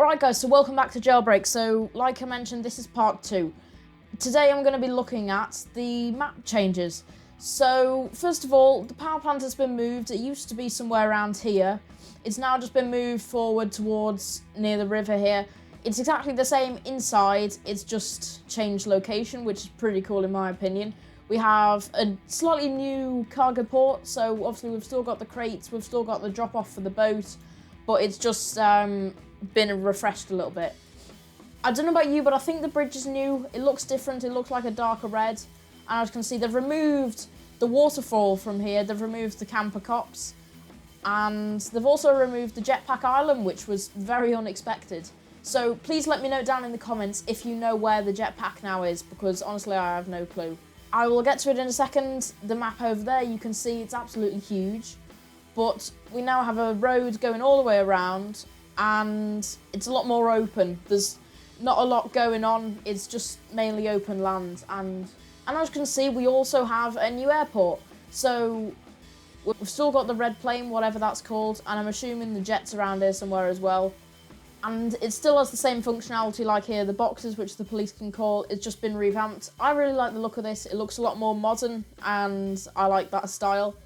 Alright guys, so welcome back to Jailbreak. So, like I mentioned, this is part 2. Today I'm going to be looking at the map changes. So, first of all, the power plant has been moved. It used to be somewhere around here. It's now just been moved forward towards near the river here. It's exactly the same inside, it's just changed location, which is pretty cool in my opinion. We have a slightly new cargo port, so obviously we've still got the crates, we've still got the drop-off for the boat, but it's just been refreshed a little bit. I don't know about you, but I think the bridge is new. It looks different, it looks like a darker red. And as you can see, they've removed the waterfall from here, they've removed the camper cops, and they've also removed the jetpack island, which was very unexpected. So please let me know down in the comments if you know where the jetpack now is, because honestly I have no clue. I will get to it in a second. The map over there, you can see it's absolutely huge. But we now have a road going all the way around, and it's a lot more open. There's not a lot going on, it's just mainly open land. And as you can see, we also have a new airport. So we've still got the red plane, whatever that's called, and I'm assuming the jet's around here somewhere as well. And it still has the same functionality like here, the boxes which the police can call, it's just been revamped. I really like the look of this, it looks a lot more modern, and I like that style.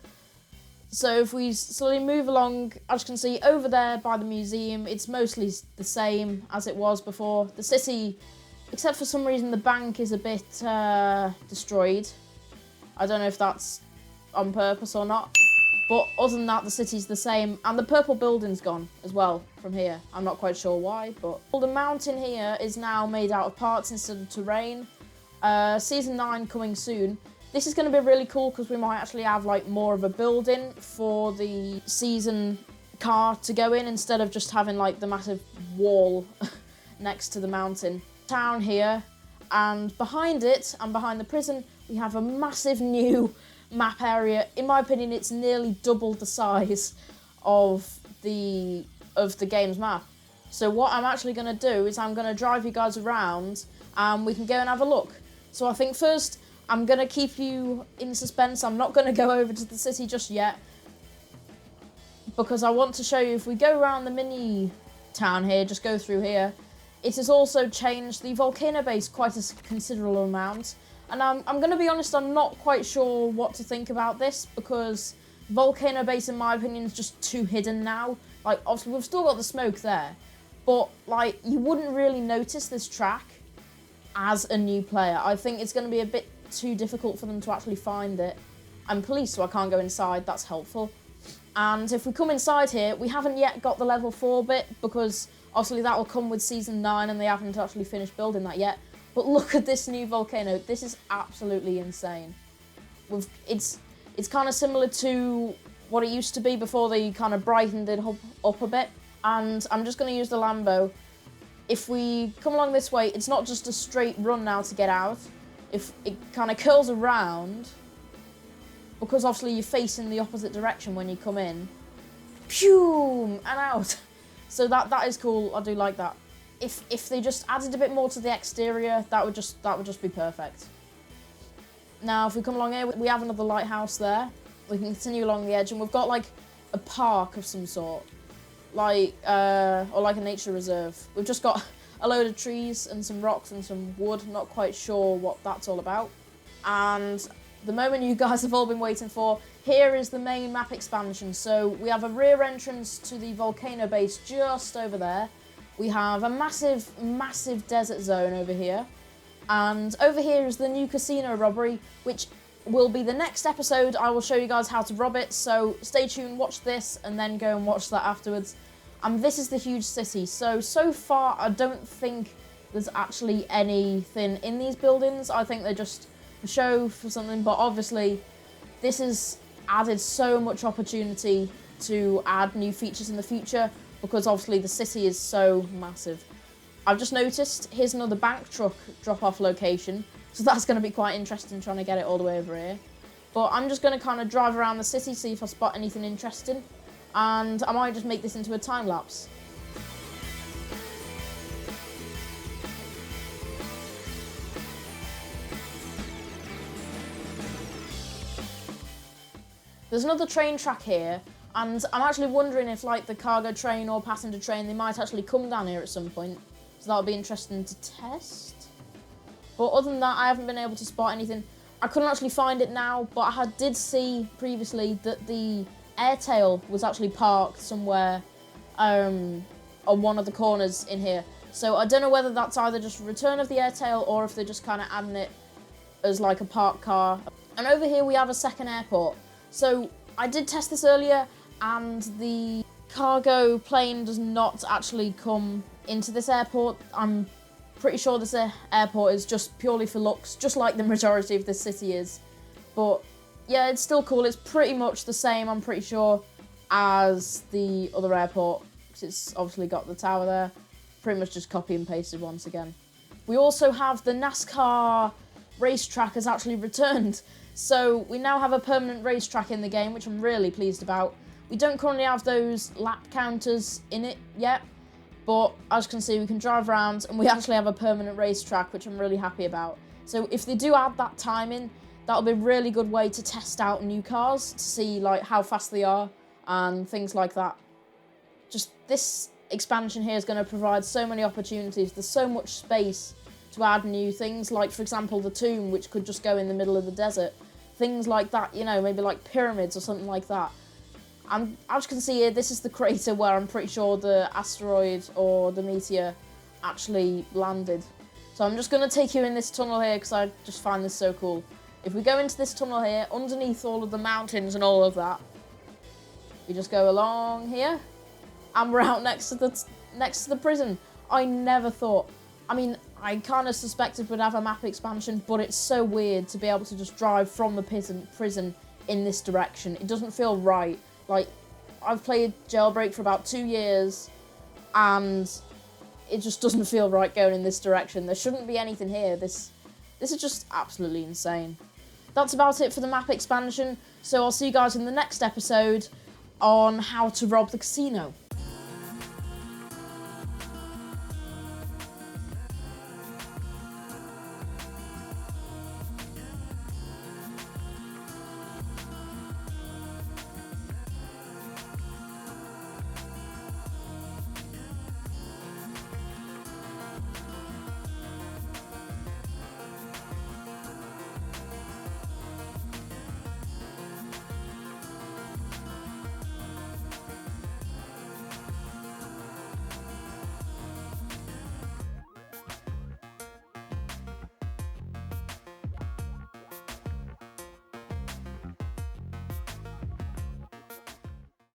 So if we slowly move along, as you can see over there by the museum, it's mostly the same as it was before. The city, except for some reason the bank is a bit destroyed. I don't know if that's on purpose or not. But other than that, the city's the same. And the purple building's gone as well from here. I'm not quite sure why, but... Well, the mountain here is now made out of parts instead of terrain. Season 9 coming soon. This is going to be really cool because we might actually have like more of a building for the season car to go in instead of just having like the massive wall next to the mountain. Town here, and behind it and behind the prison we have a massive new map area. In my opinion, it's nearly double the size of the game's map. So what I'm actually going to do is I'm going to drive you guys around and we can go and have a look. So I think first I'm going to keep you in suspense. I'm not going to go over to the city just yet, because I want to show you, if we go around the mini town here, just go through here, it has also changed the volcano base quite a considerable amount. And I'm going to be honest, I'm not quite sure what to think about this, because volcano base in my opinion is just too hidden now. Like obviously we've still got the smoke there, but like you wouldn't really notice this track as a new player. I think it's going to be a bit too difficult for them to actually find it. I'm police, so I can't go inside, that's helpful. And if we come inside here, we haven't yet got the level 4 bit, because obviously that will come with Season 9 and they haven't actually finished building that yet. But look at this new volcano, this is absolutely insane. It's kind of similar to what it used to be before they kind of brightened it up a bit. And I'm just going to use the Lambo. If we come along this way, it's not just a straight run now to get out. If it kind of curls around, because obviously you're facing the opposite direction when you come in, pew, and out. So that is cool. I do like that. If they just added a bit more to the exterior, that would just be perfect. Now, if we come along here, we have another lighthouse there. We can continue along the edge, and we've got like a park of some sort, like or like a nature reserve. We've just got a load of trees and some rocks and some wood. Not quite sure what that's all about. And the moment you guys have all been waiting for, here is the main map expansion. So we have a rear entrance to the volcano base just over there. We have a massive, massive desert zone over here. And over here is the new casino robbery, which will be the next episode. I will show you guys how to rob it. So stay tuned, watch this, and then go and watch that afterwards. And this is the huge city. So far, I don't think there's actually anything in these buildings. I think they're just a show for something. But obviously, this has added so much opportunity to add new features in the future, because obviously the city is so massive. I've just noticed, here's another bank truck drop-off location. So that's going to be quite interesting, trying to get it all the way over here. But I'm just going to kind of drive around the city, see if I spot anything interesting. And I might just make this into a time lapse. There's another train track here, And I'm actually wondering if, like, the cargo train or passenger train, they might actually come down here at some point. So that'll be interesting to test. But other than that, I haven't been able to spot anything. I couldn't actually find it now, but I did see previously that the Airtail was actually parked somewhere on one of the corners in here. So I don't know whether that's either just a return of the Airtail or if they're just kind of adding it as like a parked car. And over here we have a second airport. So I did test this earlier, and the cargo plane does not actually come into this airport. I'm pretty sure this airport is just purely for looks, just like the majority of this city is. But yeah, it's still cool. It's pretty much the same, I'm pretty sure, as the other airport, because it's obviously got the tower there. Pretty much just copy and pasted once again. We also have the NASCAR racetrack has actually returned. So we now have a permanent racetrack in the game, which I'm really pleased about. We don't currently have those lap counters in it yet, but as you can see, we can drive around and we actually have a permanent racetrack, which I'm really happy about. So if they do add that time in, that'll be a really good way to test out new cars, to see like how fast they are and things like that. Just this expansion here is going to provide so many opportunities. There's so much space to add new things, like for example the tomb, which could just go in the middle of the desert. Things like that, you know, maybe like pyramids or something like that. And as you can see here, this is the crater where I'm pretty sure the asteroid or the meteor actually landed. So I'm just going to take you in this tunnel here because I just find this so cool. If we go into this tunnel here, underneath all of the mountains and all of that, we just go along here, and we're out next to the prison. I never thought. I mean, I kind of suspected we'd have a map expansion, but it's so weird to be able to just drive from the prison in this direction. It doesn't feel right. Like, I've played Jailbreak for about 2 years, and it just doesn't feel right going in this direction. There shouldn't be anything here. This is just absolutely insane. That's about it for the map expansion, so I'll see you guys in the next episode on how to rob the casino.